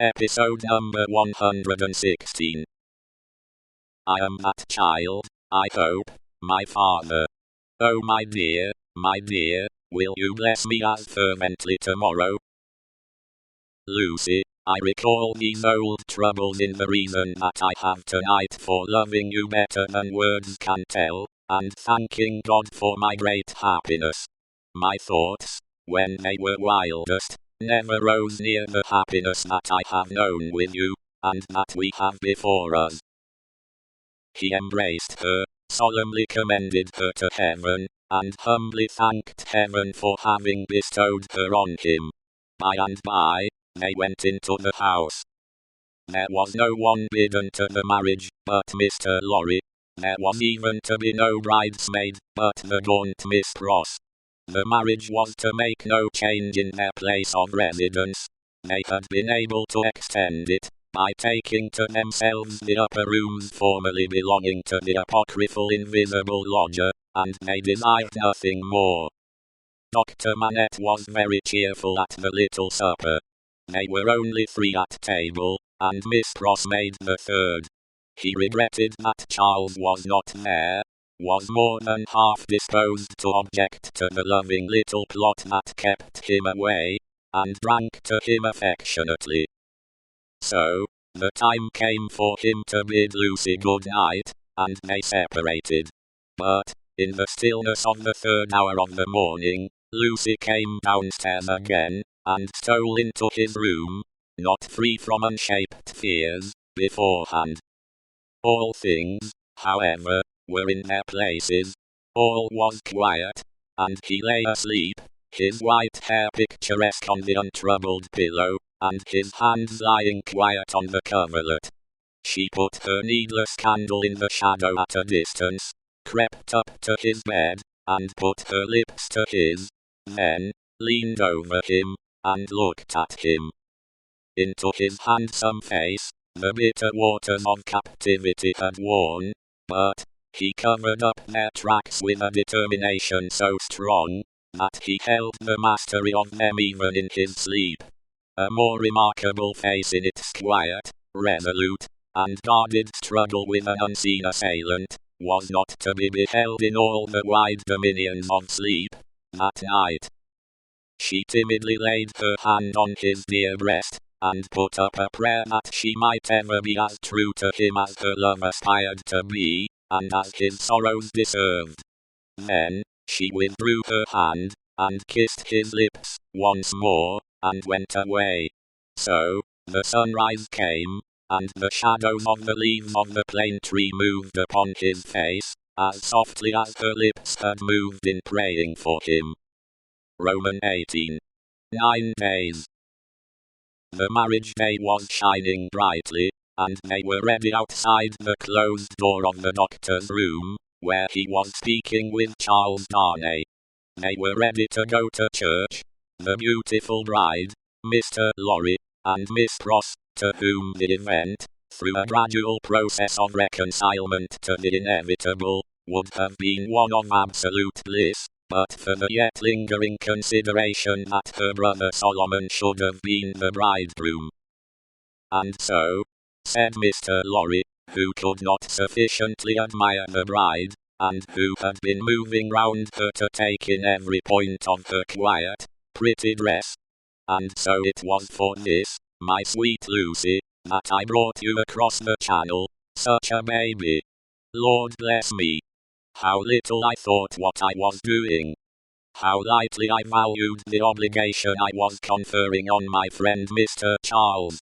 Episode number 116. I am that child, I hope, my father. Oh my dear, will you bless me as fervently tomorrow? Lucy, I recall these old troubles in the reason that I have tonight for loving you better than words can tell, and thanking God for my great happiness. My thoughts, when they were wildest, never rose near the happiness that I have known with you, and that we have before us. He embraced her, solemnly commended her to heaven, and humbly thanked heaven for having bestowed her on him. By and by, they went into the house. There was no one bidden to the marriage but Mr. Lorry. There was even to be no bridesmaid but the gaunt Miss Pross. The marriage was to make no change in their place of residence. They had been able to extend it by taking to themselves the upper rooms formerly belonging to the apocryphal invisible lodger, and they desired nothing more. Dr. Manette was very cheerful at the little supper. They were only 3 at table, and Miss Pross made the 3rd. He regretted that Charles was not there, was more than half disposed to object to the loving little plot that kept him away, and drank to him affectionately. So, the time came for him to bid Lucy good night, and they separated. But, in the stillness of the 3rd hour of the morning, Lucy came downstairs again, and stole into his room, not free from unshaped fears, beforehand. All things, however, were in their places. All was quiet, and he lay asleep, his white hair picturesque on the untroubled pillow, and his hands lying quiet on the coverlet. She put her needless candle in the shadow at a distance, crept up to his bed, and put her lips to his, then leaned over him, and looked at him. Into his handsome face, the bitter waters of captivity had worn, but he covered up their tracks with a determination so strong, that he held the mastery of them even in his sleep. A more remarkable face in its quiet, resolute, and guarded struggle with an unseen assailant, was not to be beheld in all the wide dominions of sleep, that night. She timidly laid her hand on his dear breast, and put up a prayer that she might ever be as true to him as her love aspired to be, and as his sorrows deserved. Then, she withdrew her hand, and kissed his lips once more, and went away. So, the sunrise came, and the shadows of the leaves of the plane tree moved upon his face, as softly as her lips had moved in praying for him. Roman 18. 9 days. The marriage day was shining brightly, and they were ready outside the closed door of the doctor's room, where he was speaking with Charles Darnay. They were ready to go to church. The beautiful bride, Mr. Lorry, and Miss Pross, to whom the event, through a gradual process of reconcilement to the inevitable, would have been one of absolute bliss, but for the yet lingering consideration that her brother Solomon should have been the bridegroom. And so, said Mr. Lorry, who could not sufficiently admire the bride, and who had been moving round her to take in every point of her quiet, pretty dress. And so it was for this, my sweet Lucy, that I brought you across the channel, such a baby. Lord bless me! How little I thought what I was doing. How lightly I valued the obligation I was conferring on my friend Mr. Charles.